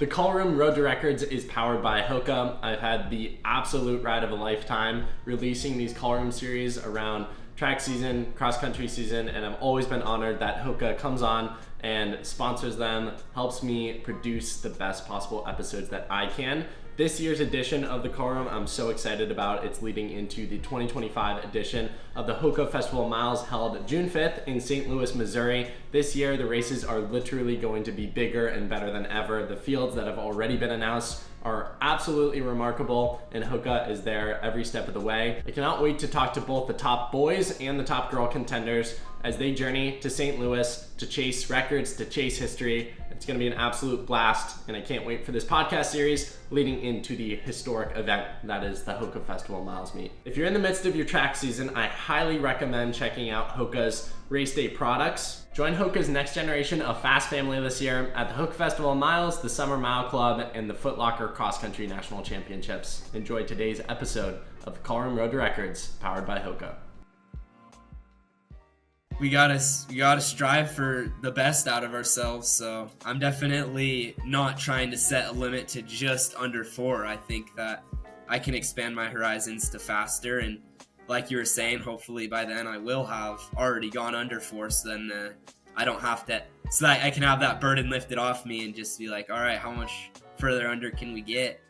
The Call Room Road to Records is powered by HOKA. I've had the absolute ride of a lifetime releasing these Call Room series around track season, cross country season, and I've always been honored that HOKA comes on and sponsors them, helps me produce the best possible episodes that I can. This year's edition of the Call Room, I'm so excited about. It's leading into the 2025 edition of the HOKA Festival of Miles, held June 5th in St. Louis, Missouri. This year, the races are literally going to be bigger and better than ever. The fields that have already been announced are absolutely remarkable, and HOKA is there every step of the way. I cannot wait to talk to both the top boys and the top girl contenders as they journey to St. Louis to chase records, to chase history. It's going to be an absolute blast, and I can't wait for this podcast series leading into the historic event that is the HOKA Festival of Miles meet. If you're in the midst of your track season, I highly recommend checking out HOKA's race day products. Join HOKA's next generation of fast family this year at the HOKA Festival of Miles, the Summer Mile Club, and the Foot Locker Cross Country National Championships. Enjoy today's episode of the Call Room Road to Records, powered by HOKA. We gotta strive for the best out of ourselves. So I'm definitely not trying to set a limit to just under 4. I think that I can expand my horizons to faster, and like you were saying, hopefully by then I will have already gone under 4, so then I don't have to, so that I can have that burden lifted off me and just be like, all right, how much further under can we get?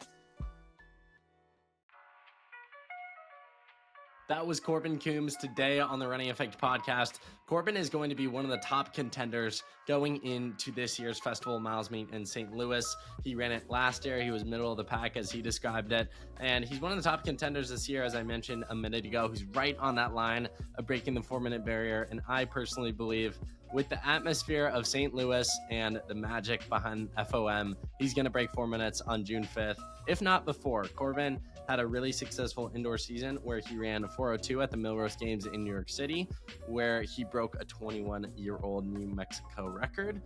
That was Corbin Coombs today on the Running Effect podcast. Corbin is going to be one of the top contenders going into this year's Festival of Miles meet in St. Louis. He ran it last year. He was middle of the pack as he described it. And he's one of the top contenders this year, as I mentioned a minute ago. He's right on that line of breaking the 4-minute barrier. And I personally believe with the atmosphere of St. Louis and the magic behind FOM, he's going to break 4 minutes on June 5th, if not before. Corbin had a really successful indoor season where he ran 4:02 at the Millrose Games in New York City, where he broke a 21-year-old New Mexico record.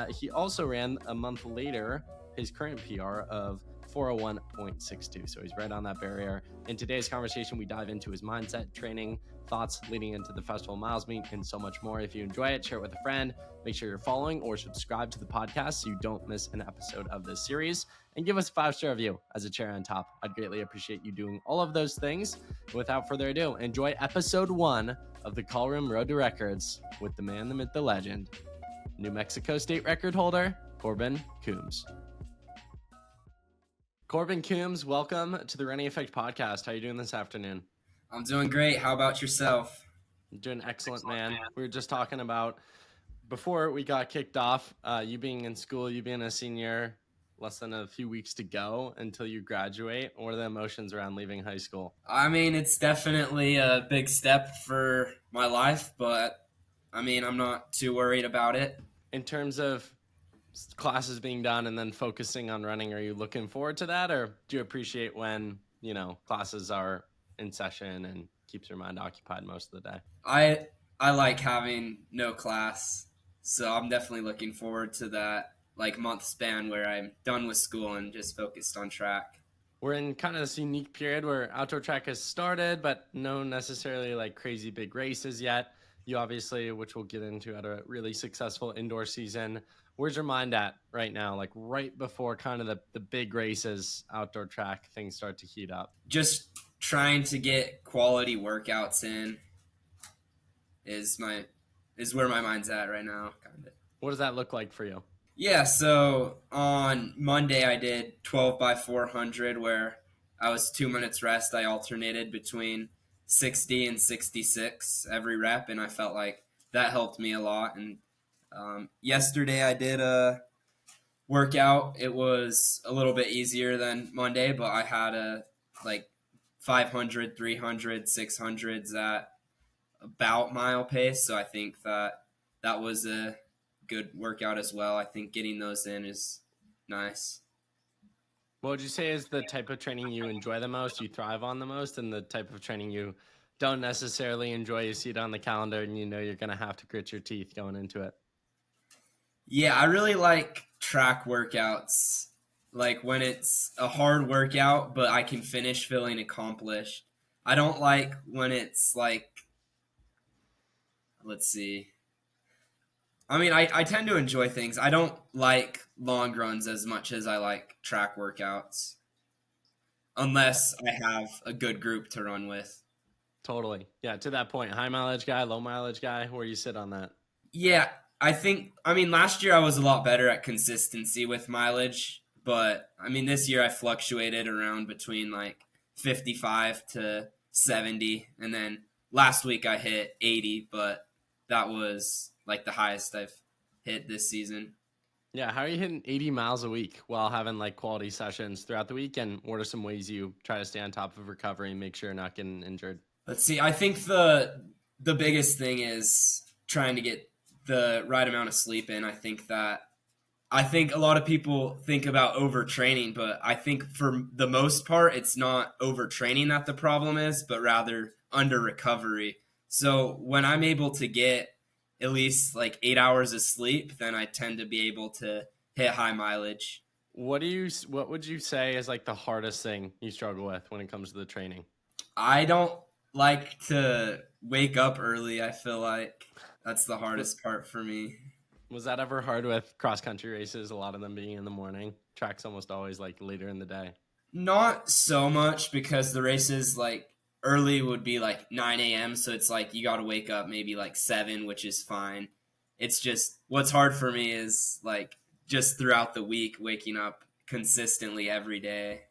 He also ran a month later his current PR of 4:01.62. So he's right on that barrier. In today's conversation, we dive into his mindset, training, thoughts leading into the Festival of Miles meet, and so much more. If you enjoy it, share it with a friend. Make sure you're following or subscribe to the podcast so you don't miss an episode of this series. And give us a 5-star review as a cherry on top. I'd greatly appreciate you doing all of those things. Without further ado, enjoy episode 1 of the Call Room Road to Records with the man, the myth, the legend, New Mexico state record holder, Corbin Coombs. Corbin Coombs, welcome to the Running Effect podcast. How are you doing this afternoon? I'm doing great. How about yourself? I'm doing excellent, man. We were just talking about, before we got kicked off, you being in school, you being a senior, less than a few weeks to go until you graduate. What are the emotions around leaving high school? I mean, it's definitely a big step for my life, but I mean, I'm not too worried about it. In terms of classes being done and then focusing on running, are you looking forward to that, or do you appreciate when, classes are in session and keeps your mind occupied most of the day? I like having no class, so I'm definitely looking forward to that month span where I'm done with school and just focused on track. We're in kind of this unique period where outdoor track has started, but no necessarily crazy big races yet. You obviously, which we'll get into, had a really successful indoor season. Where's your mind at right now? Right before kind of the big races, outdoor track, things start to heat up. Just trying to get quality workouts in is where my mind's at right now, kind of. What does that look like for you? Yeah, so on Monday I did 12 by 400 where I was 2 minutes rest. I alternated between 60 and 66 every rep, and I felt like that helped me a lot. And yesterday I did a workout. It was a little bit easier than Monday, but I had a 500, 300, 600s at about mile pace. So I think that was a good workout as well. I think getting those in is nice. What would you say is the type of training you enjoy the most, you thrive on the most, and the type of training you don't necessarily enjoy? You see it on the calendar and you're going to have to grit your teeth going into it. Yeah, I really like track workouts. When it's a hard workout, but I can finish feeling accomplished. I don't like when it's let's see. I mean, I tend to enjoy things. I don't like long runs as much as I like track workouts, unless I have a good group to run with. Totally. Yeah, to that point, high mileage guy, low mileage guy, where you sit on that? Yeah, I mean, last year I was a lot better at consistency with mileage, but I mean, this year I fluctuated around between like 55 to 70. And then last week I hit 80, but that was like the highest I've hit this season. Yeah, how are you hitting 80 miles a week while having like quality sessions throughout the week? And what are some ways you try to stay on top of recovery and make sure you're not getting injured? Let's see. I think the biggest thing is trying to get the right amount of sleep in. I think a lot of people think about overtraining, but I think for the most part, it's not overtraining that the problem is, but rather under recovery. So when I'm able to get at least like 8 hours of sleep, then I tend to be able to hit high mileage. What would you say is like the hardest thing you struggle with when it comes to the training? I don't like to wake up early. I feel like that's the hardest part for me. Was that ever hard with cross country races? A lot of them being in the morning. Track's almost always like later in the day. Not so much because the races like early would be like 9 a.m. So it's like you got to wake up maybe like 7, which is fine. It's just what's hard for me is like just throughout the week, waking up consistently every day.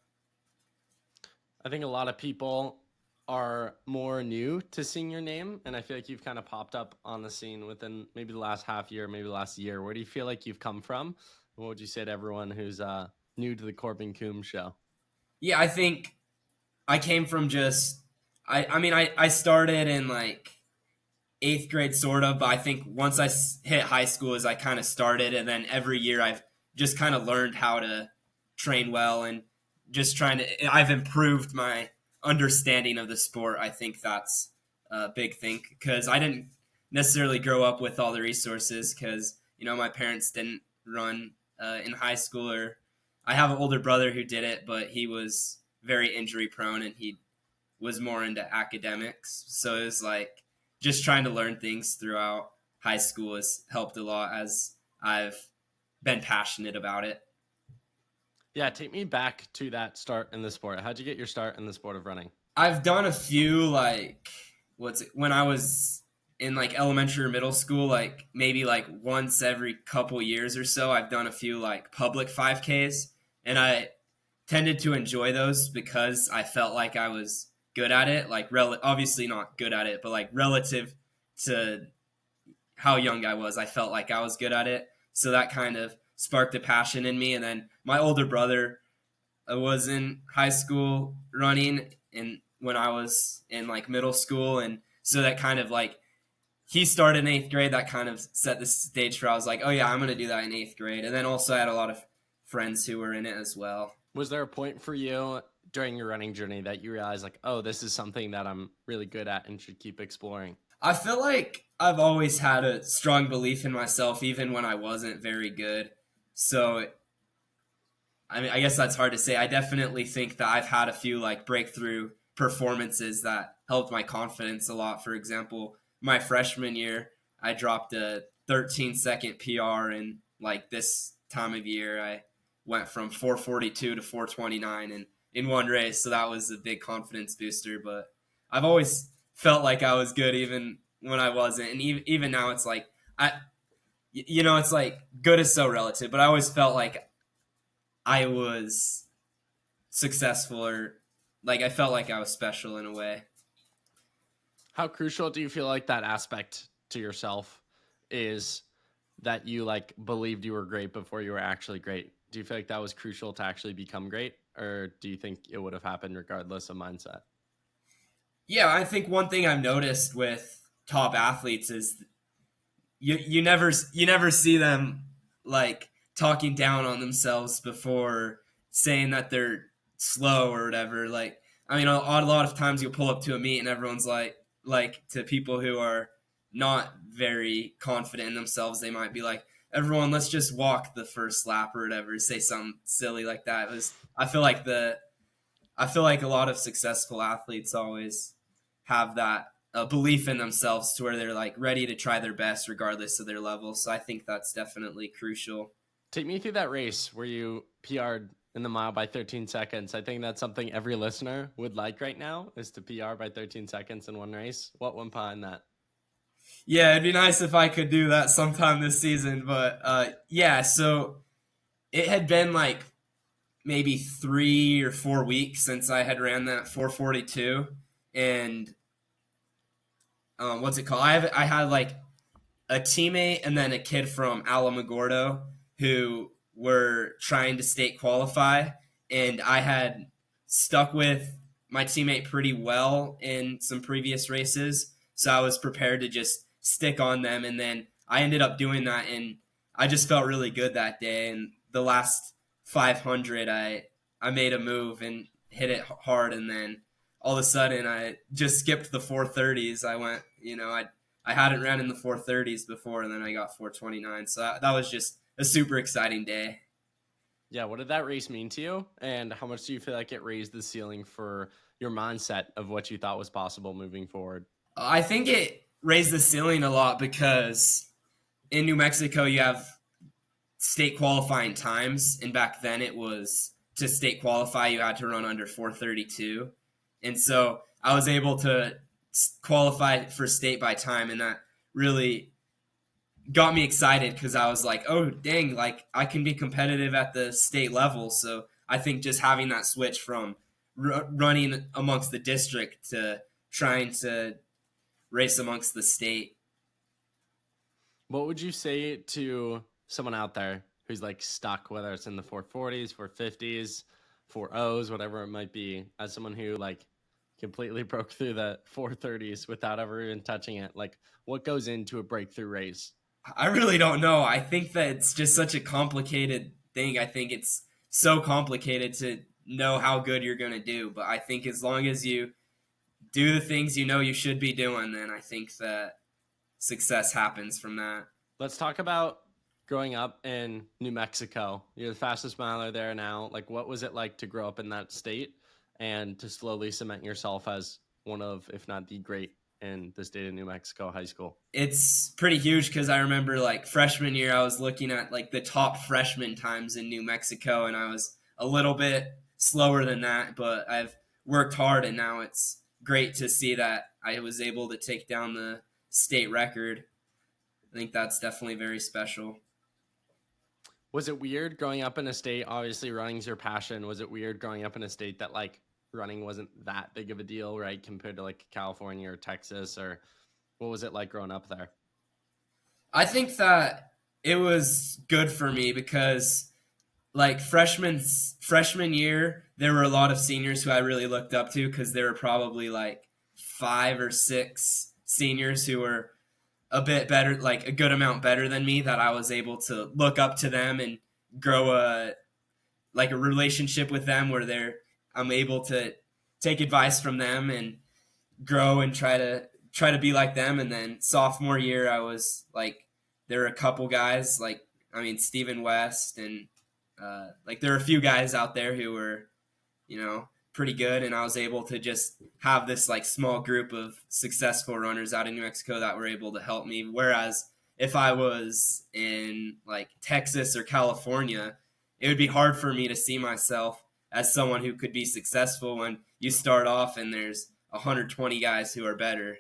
I think a lot of people are more new to seeing your name, and I feel like you've kind of popped up on the scene within maybe the last half year, maybe the last year. Where do you feel like you've come from? What would you say to everyone who's new to the Corbin Coombs show? Yeah, I think I came from just, I mean, I started in like 8th grade sort of, but I think once I hit high school is I kind of started, and then every year I've just kind of learned how to train well and just I've improved my understanding of the sport. I think that's a big thing because I didn't necessarily grow up with all the resources because, my parents didn't run in high school, or I have an older brother who did it, but he was very injury prone and he was more into academics. So it was like just trying to learn things throughout high school has helped a lot as I've been passionate about it. Yeah, take me back to that start in the sport. How'd you get your start in the sport of running? I've done a few when I was in like elementary or middle school, like maybe like once every couple years or so, I've done a few like public 5Ks, and I tended to enjoy those because I felt like I was good at it. Like obviously not good at it, but like relative to how young I was, I felt like I was good at it. So that kind of sparked a passion in me. And then my older brother was in high school running and when I was in like middle school. And so that kind of like, he started in 8th grade. That kind of set the stage for I was like, oh yeah, I'm going to do that in 8th grade. And then also I had a lot of friends who were in it as well. Was there a point for you during your running journey that you realized like, oh, this is something that I'm really good at and should keep exploring? I feel like I've always had a strong belief in myself, even when I wasn't very good. So, I mean, I guess that's hard to say. I definitely think that I've had a few like breakthrough performances that helped my confidence a lot. For example, my freshman year, I dropped a 13-second PR, and like this time of year, I went from 442 to 429 in one race. So that was a big confidence booster. But I've always felt like I was good even when I wasn't. And even now it's like, it's like good is so relative, but I always felt like I was successful, or like I felt like I was special in a way. How crucial do you feel like that aspect to yourself is, that you like believed you were great before you were actually great? Do you feel like that was crucial to actually become great, or do you think it would have happened regardless of mindset? Yeah, I think one thing I've noticed with top athletes is you never see them like talking down on themselves before saying that they're slow or whatever. Like, I mean, a lot of times you'll pull up to a meet and everyone's like to people who are not very confident in themselves, they might be like, everyone, let's just walk the first lap or whatever, say something silly like that. I feel like a lot of successful athletes always have that a belief in themselves to where they're like ready to try their best regardless of their level. So I think that's definitely crucial. Take me through that race where you PR'd in the mile by 13 seconds. I think that's something every listener would like right now, is to PR by 13 seconds in one race. What went behind that? Yeah, it'd be nice if I could do that sometime this season. But yeah, so it had been like maybe 3 or 4 weeks since I had ran that 442. And what's it called? I had like a teammate and then a kid from Alamogordo who were trying to state qualify, and I had stuck with my teammate pretty well in some previous races, so I was prepared to just stick on them, and then I ended up doing that, and I just felt really good that day. And the last 500, I made a move and hit it hard, and then all of a sudden I just skipped the 430s. I went, I hadn't ran in the 430s before, and then I got 429. So that was just a super exciting day. Yeah, what did that race mean to you? And how much do you feel like it raised the ceiling for your mindset of what you thought was possible moving forward? I think it raised the ceiling a lot because in New Mexico you have state qualifying times, and back then it was to state qualify you had to run under 432. And so I was able to qualify for state by time, and that really got me excited because I was like, oh dang, like I can be competitive at the state level. So I think just having that switch from running amongst the district to trying to race amongst the state. What would you say to someone out there who's like stuck, whether it's in the 440s, 450s, 4.0s, whatever it might be, as someone who like completely broke through the 430s without ever even touching it? Like, what goes into a breakthrough race? I really don't know. I think that it's just such a complicated thing. I think it's so complicated to know how good you're going to do. But I think as long as you do the things you know you should be doing, then I think that success happens from that. Let's talk about growing up in New Mexico. You're the fastest miler there now. Like, what was it like to grow up in that state and to slowly cement yourself as one of, if not the great in the state of New Mexico high school? It's pretty huge because I remember like freshman year, I was looking at like the top freshman times in New Mexico, and I was a little bit slower than that, but I've worked hard, and now it's great to see that I was able to take down the state record. I think that's definitely very special. Was it weird growing up in a state, obviously running's your passion, was it weird growing up in a state that like running wasn't that big of a deal, right, compared to like California or Texas? Or what was it like growing up there? I think that it was good for me because like freshman year, there were a lot of seniors who I really looked up to because there were probably like 5 or 6 seniors who were a bit better, like a good amount better than me, that I was able to look up to them and grow a relationship with them where I'm able to take advice from them and grow and try to be like them. And then sophomore year, I was like, there were a couple guys Stephen West and there are a few guys out there who were, pretty good. And I was able to just have this like small group of successful runners out in New Mexico that were able to help me. Whereas if I was in like Texas or California, it would be hard for me to see myself as someone who could be successful when you start off and there's 120 guys who are better.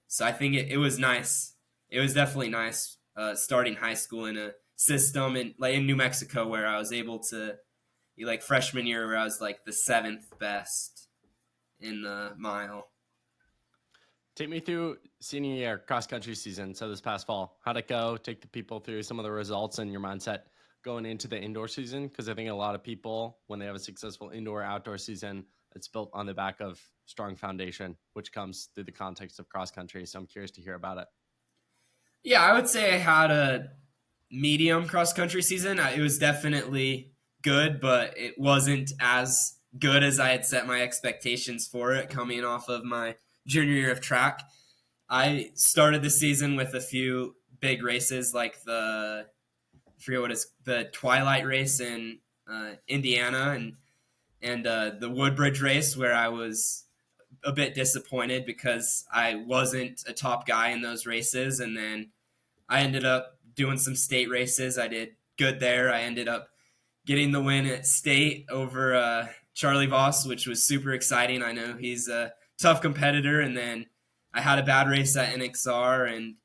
So I think it was nice. It was definitely nice starting high school in a system in New Mexico where I was able to, like freshman year where I was like the 7th best in the mile. Take me through senior year cross country season. So this past fall, how'd it go? Take the people through some of the results and your mindset going into the indoor season, because I think a lot of people, when they have a successful indoor outdoor season, it's built on the back of strong foundation, which comes through the context of cross country. So I'm curious to hear about it. Yeah, I would say I had a medium cross country season. It was definitely good, but it wasn't as good as I had set my expectations for it coming off of my junior year of track. I started the season with a few big races like the Twilight race in Indiana and the Woodbridge race where I was a bit disappointed because I wasn't a top guy in those races. And then I ended up doing some state races. I did good there. I ended up getting the win at state over Charlie Voss, which was super exciting. I know he's a tough competitor. And then I had a bad race at NXR, and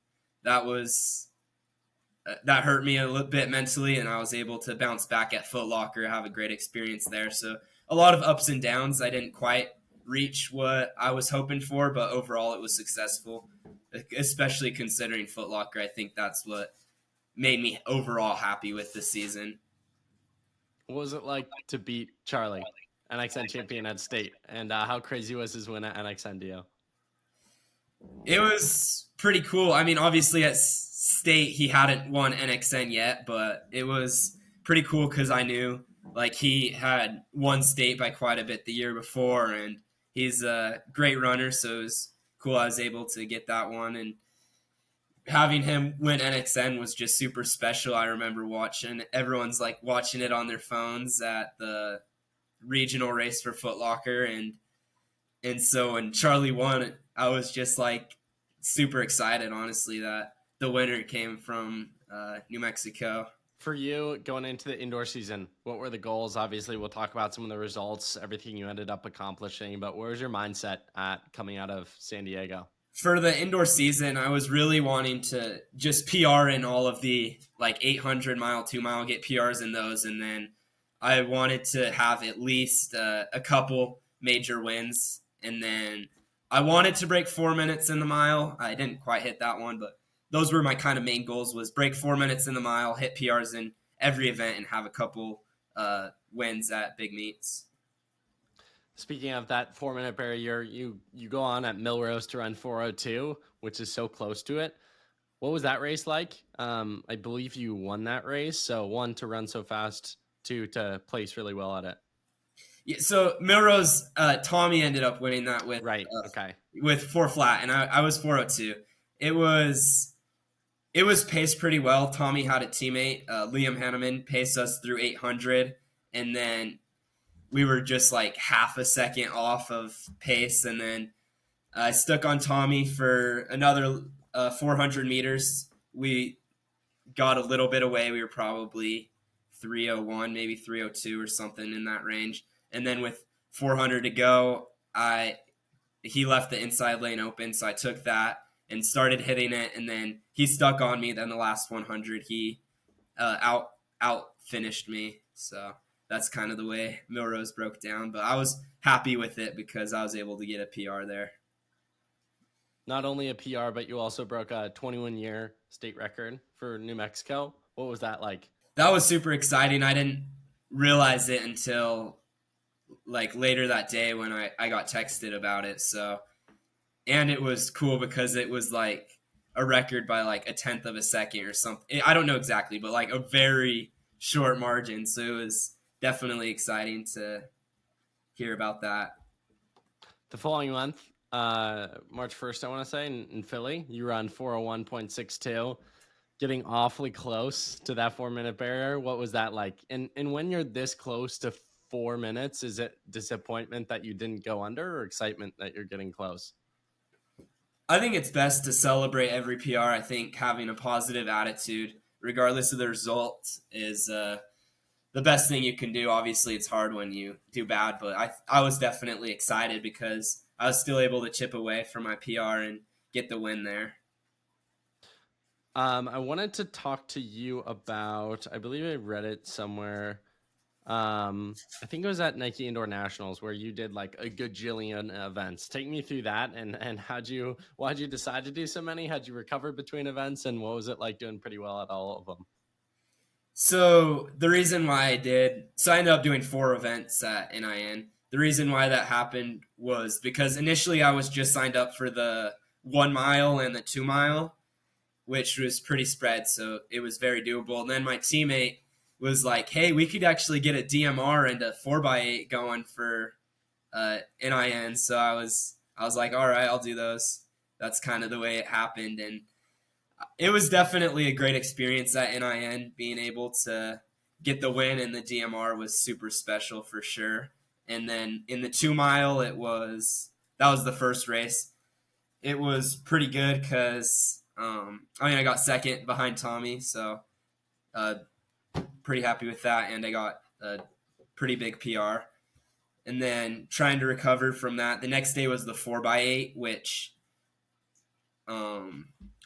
that hurt me a little bit mentally, and I was able to bounce back at Foot Locker, have a great experience there. So a lot of ups and downs. I didn't quite reach what I was hoping for, but overall it was successful, especially considering Foot Locker. I think that's what made me overall happy with the season. What was it like to beat Charlie, NXN champion at state? And how crazy was his win at NXN to you? It was pretty cool. I mean, obviously at state he hadn't won NXN yet, but it was pretty cool because I knew like he had won state by quite a bit the year before, and he's a great runner, so it was cool I was able to get that one. And having him win NXN was just super special. I remember watching, everyone's like watching it on their phones at the regional race for Foot Locker, and so when Charlie won, I was just like super excited, honestly, that the winner came from New Mexico. For you, going into the indoor season, what were the goals? Obviously, we'll talk about some of the results, everything you ended up accomplishing, but where was your mindset at coming out of San Diego? For the indoor season, I was really wanting to just PR in all of the like 800 mile, 2 mile, get PRs in those, and then I wanted to have at least a couple major wins, and then I wanted to break 4 minutes in the mile. I didn't quite hit that one, but those were my kind of main goals, was break 4 minutes in the mile, hit PRs in every event, and have a couple wins at big meets. Speaking of that 4 minute barrier, you go on at Milrose to run 4:02, which is so close to it. What was that race like? I believe you won that race. So 1, to run so fast, 2, to place really well at it. Yeah, so Milrose, Tommy ended up winning that with with 4 flat, and I was 4:02. It was paced pretty well. Tommy had a teammate, Liam Hanneman, pace us through 800, and then we were just like half a second off of pace, and then I stuck on Tommy for another 400 meters. We got a little bit away. We were probably 3:01, maybe 3:02 or something in that range. And then with 400 to go, he left the inside lane open, so I took that and started hitting it, and then he stuck on me. Then the last 100, he out finished me. So that's kind of the way Milrose broke down. But I was happy with it because I was able to get a PR there. Not only a PR, but you also broke a 21-year state record for New Mexico. What was that like? That was super exciting. I didn't realize it until like later that day when I got texted about it. So, and it was cool because it was like a record by like 1/10 of a second or something. I don't know exactly, but like a very short margin. So it was definitely exciting to hear about that. The following month, March 1st, I want to say, in Philly, you run 4:01.62, getting awfully close to that 4 minute barrier. What was that like? And when you're this close to 4 minutes, is it disappointment that you didn't go under, or excitement that you're getting close? I think it's best to celebrate every PR. I think having a positive attitude, regardless of the result, is the best thing you can do. Obviously, it's hard when you do bad, but I was definitely excited because I was still able to chip away from my PR and get the win there. I wanted to talk to you about, I believe I read it somewhere. I think it was at Nike Indoor Nationals where you did like a gajillion events. Take me through that, and why'd you decide to do so many? How'd you recover between events, and what was it like doing pretty well at all of them? So the reason why I ended up doing 4 events at NIN. The reason why that happened was because initially I was just signed up for the 1 mile and the 2 mile, which was pretty spread, so it was very doable. And then my teammate was like, hey, we could actually get a DMR and a 4x8 going for NIN. So I was like, all right, I'll do those. That's kind of the way it happened. And it was definitely a great experience at NIN. Being able to get the win in the DMR was super special for sure. And then in the 2 mile, it was that was the first race. It was pretty good because I got second behind Tommy, so pretty happy with that, and I got a pretty big PR. And then trying to recover from that. The next day was the 4x8, which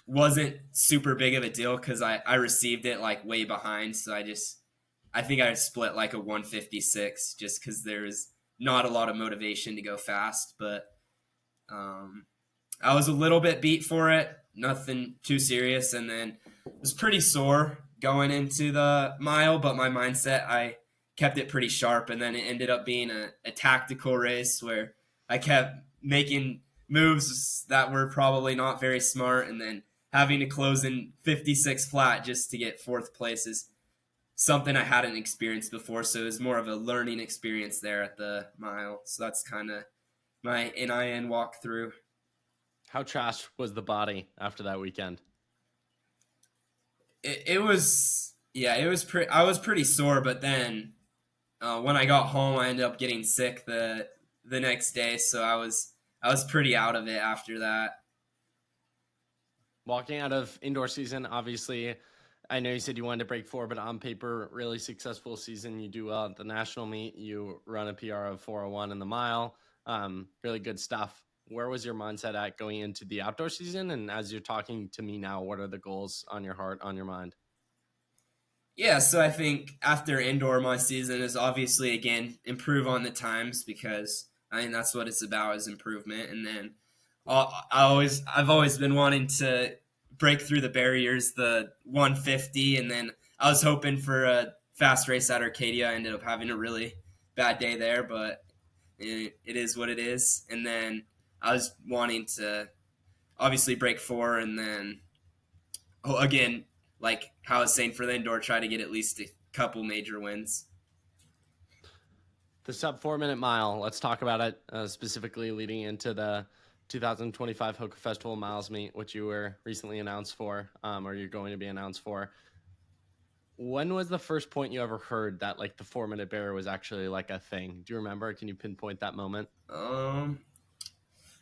wasn't super big of a deal because I received it like way behind, so I think I split like a 156 just because there's not a lot of motivation to go fast, but I was a little bit beat for it, nothing too serious, and then it was pretty sore going into the mile, but my mindset, I kept it pretty sharp, and then it ended up being a tactical race where I kept making moves that were probably not very smart, and then having to close in 56 flat just to get fourth place is something I hadn't experienced before, so it was more of a learning experience there at the mile. So that's kind of my NIN walkthrough. How trash was the body after that weekend? It was, yeah, it was pretty. I was pretty sore, but then when I got home, I ended up getting sick the next day, so I was pretty out of it after that. Walking out of indoor season, obviously, I know you said you wanted to break 4, but on paper, really successful season. You do well at the national meet. You run a PR of 4:01 in the mile. Really good stuff. Where was your mindset at going into the outdoor season? And as you're talking to me now, what are the goals on your heart, on your mind? Yeah, so I think after indoor, my season is obviously, again, improve on the times because I think that's what it's about is improvement. And then I've always been wanting to break through the barriers, the 150, and then I was hoping for a fast race at Arcadia. I ended up having a really bad day there, but it is what it is. And then I was wanting to obviously break 4, and then again, like how I was saying for the indoor, try to get at least a couple major wins. The sub 4-minute mile, let's talk about it specifically leading into the 2025 HOKA Festival of Miles meet, which you were recently announced for, or you're going to be announced for. When was the first point you ever heard that like the 4-minute barrier was actually like a thing? Do you remember? Can you pinpoint that moment?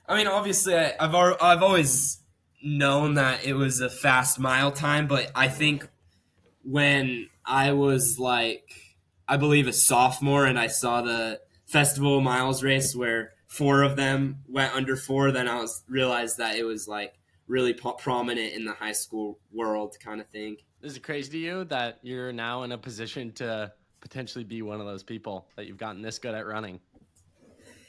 Obviously, I've always known that it was a fast mile time, but I think when I was I believe a sophomore, and I saw the Festival of Miles race where 4 of them went under 4, then I realized that it was like really prominent in the high school world kind of thing. Is it crazy to you that you're now in a position to potentially be one of those people that you've gotten this good at running?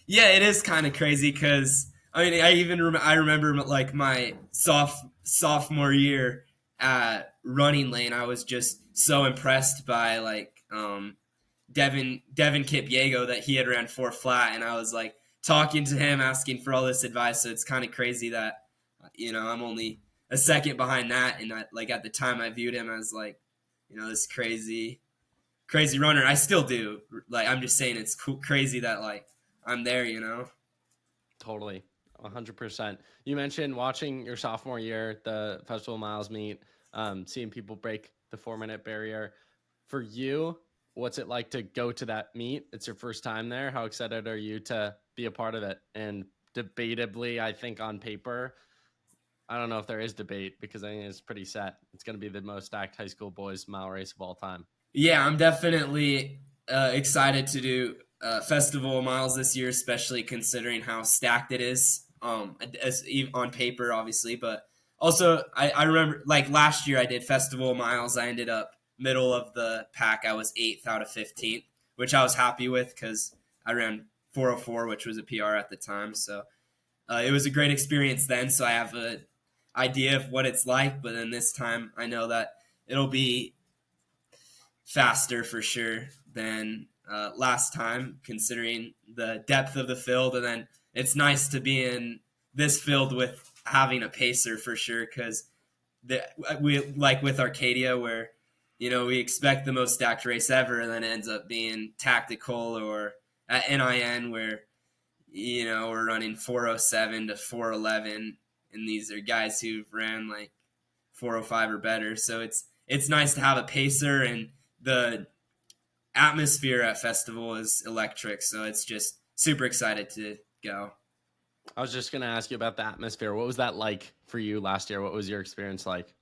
Yeah, it is kind of crazy because I remember like my sophomore year at Running Lane. I was just so impressed by like Devin Kipyego that he had ran 4 flat, and I was like talking to him, asking for all this advice. So it's kind of crazy that I'm only a second behind that, and at the time I viewed him as like this crazy runner. I still do. Like I'm just saying it's crazy that like I'm there. Totally. 100%. You mentioned watching your sophomore year, the Festival of Miles meet, seeing people break the 4-minute barrier. For you, what's it like to go to that meet? It's your first time there. How excited are you to be a part of it? And debatably, I think on paper, I don't know if there is debate because I think it's pretty set. It's going to be the most stacked high school boys mile race of all time. Yeah, I'm definitely excited to do Festival of Miles this year, especially considering how stacked it is. As on paper, obviously, but also I remember like last year I did Festival of Miles. I ended up middle of the pack. I was 8th out of 15th, which I was happy with because I ran 4:04, which was a PR at the time. So it was a great experience then. So I have an idea of what it's like, but then this time I know that it'll be faster for sure than last time, considering the depth of the field, and then it's nice to be in this field with having a pacer for sure, because we like with Arcadia where we expect the most stacked race ever, and then it ends up being tactical, or at NIN where we're running 4:07 to 4:11, and these are guys who've ran like 4:05 or better. So it's nice to have a pacer, and the atmosphere at festival is electric. So it's just super excited to go. I was just going to ask you about the atmosphere. What was that like for you last year? What was your experience like?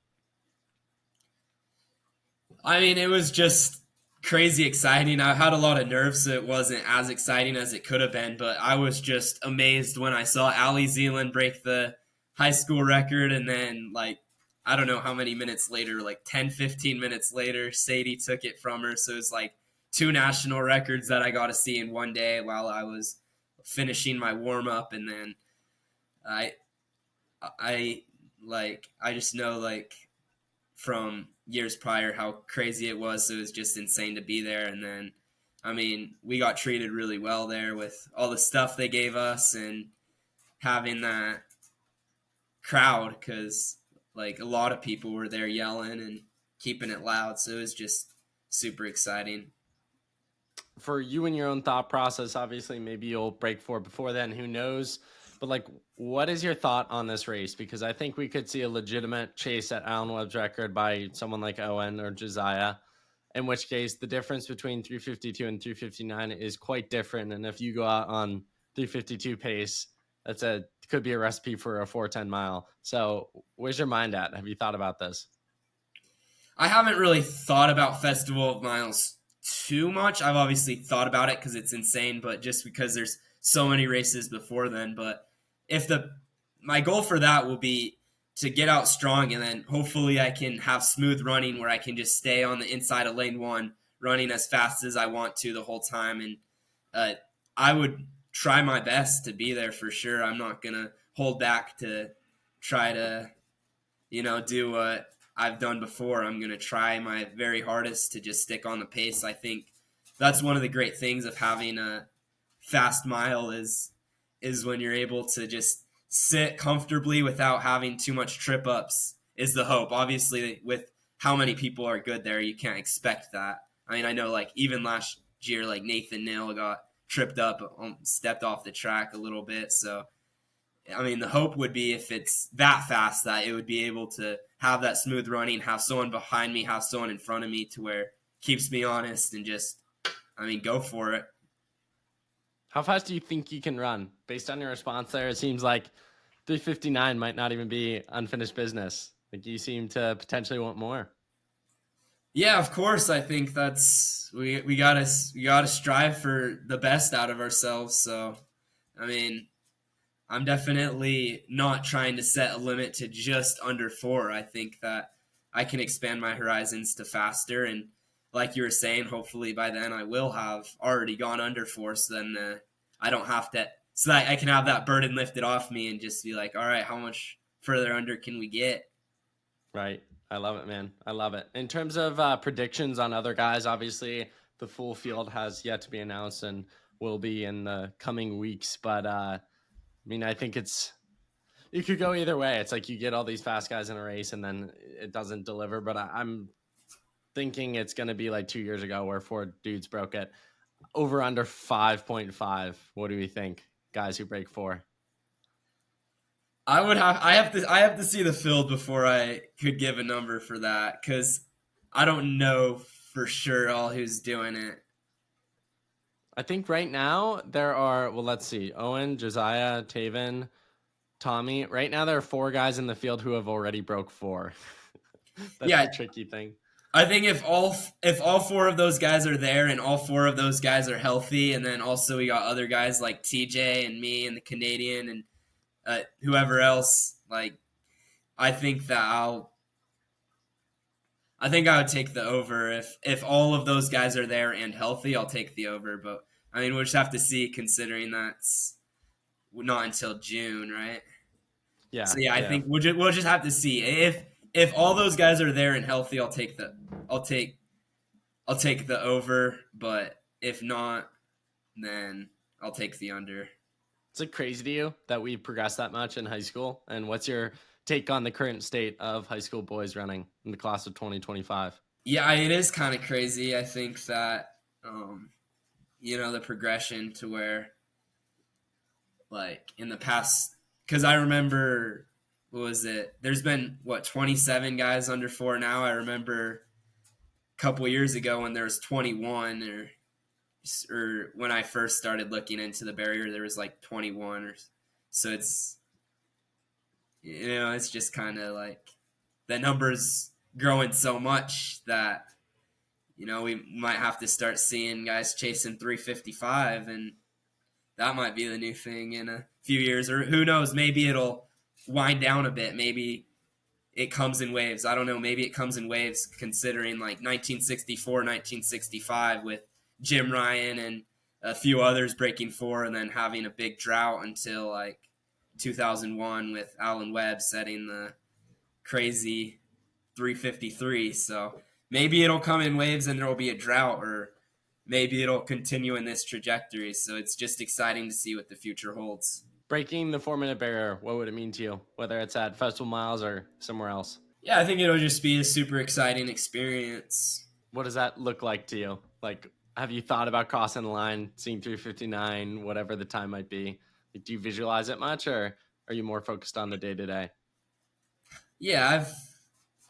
I mean, it was just crazy exciting. I had a lot of nerves, so it wasn't as exciting as it could have been, but I was just amazed when I saw Ali Zealand break the high school record, and then, like, I don't know how many minutes later, like 10, 15 minutes later, Sadie took it from her. So it was like two national records that I got to see in one day while I was finishing my warm up, and then I I just know, like, from years prior how crazy it was. So it was just insane to be there. And then, I mean, we got treated really well there with all the stuff they gave us and having that crowd, because like a lot of people were there yelling and keeping it loud. So it was just super exciting. For you and your own thought process, obviously, maybe you'll break four before then. Who knows? But like, what is your thought on this race? Because I think we could see a legitimate chase at Alan Webb's record by someone like Owen or Josiah. In which case, the difference between 352 and 359 is quite different. And if you go out on 352 pace, could be a recipe for a 410 mile. So, where's your mind at? Have you thought about this? I haven't really thought about Festival of Miles too much. I've obviously thought about it because it's insane, but just because there's so many races before then. But if my goal for that will be to get out strong, and then hopefully I can have smooth running where I can just stay on the inside of lane one, running as fast as I want to the whole time. And I would try my best to be there for sure. I'm not gonna hold back to try to, do what I've done before. I'm going to try my very hardest to just stick on the pace. I think that's one of the great things of having a fast mile is when you're able to just sit comfortably without having too much trip ups is the hope. Obviously, with how many people are good there, you can't expect that. I mean, I know like even last year, like Nathan Nail got tripped up, stepped off the track a little bit. So I mean, the hope would be if it's that fast that it would be able to have that smooth running, have someone behind me, have someone in front of me to where it keeps me honest and just, go for it. How fast do you think you can run? Based on your response there, it seems like 359 might not even be unfinished business. Like you seem to potentially want more. Yeah, of course. I think that's we gotta strive for the best out of ourselves. So, I mean, I'm definitely not trying to set a limit to just under 4. I think that I can expand my horizons to faster. And like you were saying, hopefully by then I will have already gone under 4. So then I don't have to, so that I can have that burden lifted off me and just be like, all right, how much further under can we get? Right. I love it, man. I love it. In terms of predictions on other guys, obviously the full field has yet to be announced and will be in the coming weeks. But I mean, I think you could go either way. It's like you get all these fast guys in a race and then it doesn't deliver. But I'm thinking it's going to be like 2 years ago where 4 dudes broke it. Over under 5.5. What do we think? Guys who break 4. I have to see the field before I could give a number for that, because I don't know for sure all who's doing it. I think right now there are, well, let's see, Owen, Josiah, Taven, Tommy. Right now there are 4 guys in the field who have already broke 4. That's the tricky thing. I think if all 4 of those guys are there and all 4 of those guys are healthy, and then also we got other guys like TJ and me and the Canadian and whoever else, like I think I would take the over. If all of those guys are there and healthy, I'll take the over. But I mean, we'll just have to see, considering that's not until June, right? Yeah. So yeah, I think we'll just have to see. If all those guys are there and healthy, I'll take the over. But if not, then I'll take the under. Is it crazy to you that we've progressed that much in high school? And what's your take on the current state of high school boys running in the class of 2025? Yeah, it is kind of crazy. I think that, the progression to where, like, in the past, because I remember, what was it? There's been, 27 guys under 4 now? I remember a couple years ago when there was 21, or when I first started looking into the barrier, there was like 21 or So it's, it's just kind of like the numbers growing so much that, we might have to start seeing guys chasing 355, and that might be the new thing in a few years, or who knows, maybe it'll wind down a bit. Maybe it comes in waves. I don't know. Maybe it comes in waves, considering like 1964, 1965 with Jim Ryan and a few others breaking 4, and then having a big drought until like 2001 with Alan Webb setting the crazy 353. So maybe it'll come in waves and there will be a drought, or maybe it'll continue in this trajectory. So it's just exciting to see what the future holds. Breaking the 4-minute barrier, what would it mean to you, whether it's at Festival Miles or somewhere else? Yeah, I think it'll just be a super exciting experience. What does that look like to you? Like, have you thought about crossing the line, seeing 359, whatever the time might be? Like, do you visualize it much, or are you more focused on the day-to-day? Yeah,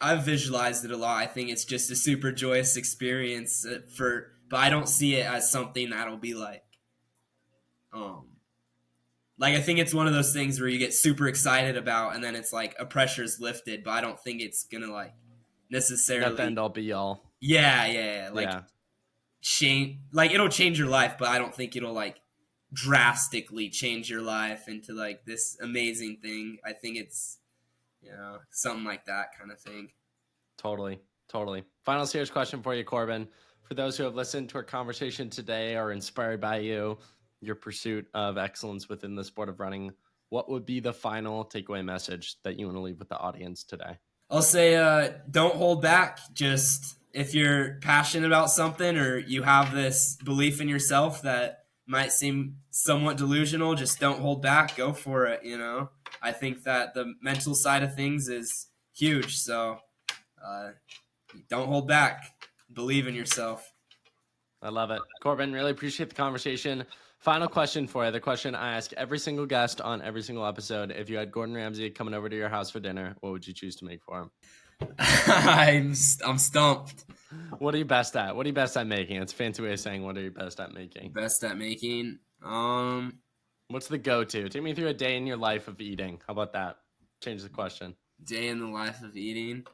I've visualized it a lot. I think it's just a super joyous experience but I don't see it as something that'll be like I think it's one of those things where you get super excited about, and then it's like a pressure's lifted, but I don't think it's gonna like necessarily Not the end all be all. Yeah. Change, like it'll change your life, but I don't think it'll like drastically change your life into like this amazing thing. I think it's something like that kind of thing. Totally. Final serious question for you, Corbin. For those who have listened to our conversation today or inspired by you, your pursuit of excellence within the sport of running, what would be the final takeaway message that you want to leave with the audience today? I'll say don't hold back. Just if you're passionate about something, or you have this belief in yourself that might seem somewhat delusional, just don't hold back. Go for it, I think that the mental side of things is huge. So don't hold back. Believe in yourself. I love it. Corbin, really appreciate the conversation. Final question for you. The question I ask every single guest on every single episode. If you had Gordon Ramsay coming over to your house for dinner, what would you choose to make for him? I'm stumped. What are you best at? What are you best at making? It's a fancy way of saying what are you best at making? Best at making? What's the go-to? Take me through a day in your life of eating. How about that? Change the question. Day in the life of eating.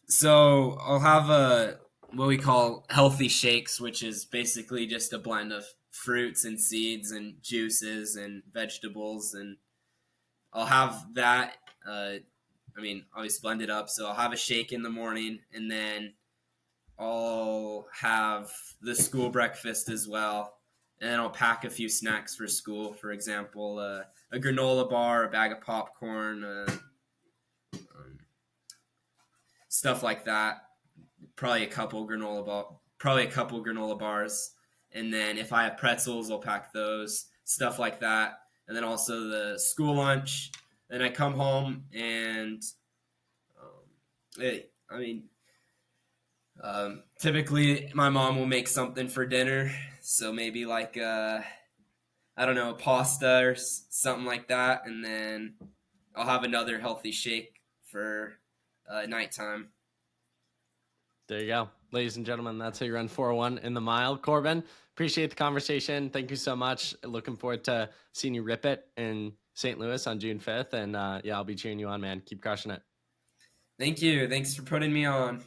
So I'll have what we call healthy shakes, which is basically just a blend of fruits and seeds and juices and vegetables, and I'll have that. Always blend it up. So I'll have a shake in the morning, and then I'll have the school breakfast as well, and then I'll pack a few snacks for school. For example, a granola bar, a bag of popcorn, stuff like that. Probably a couple granola bars, and then if I have pretzels, I'll pack those, stuff like that. And then also the school lunch. Then I come home and typically my mom will make something for dinner, so maybe like pasta or something like that, and then I'll have another healthy shake for nighttime. There you go. Ladies and gentlemen, that's how you run 401 in the mile. Corbin, appreciate the conversation. Thank you so much. Looking forward to seeing you rip it in St. Louis on June 5th. And I'll be cheering you on, man. Keep crushing it. Thank you. Thanks for putting me on.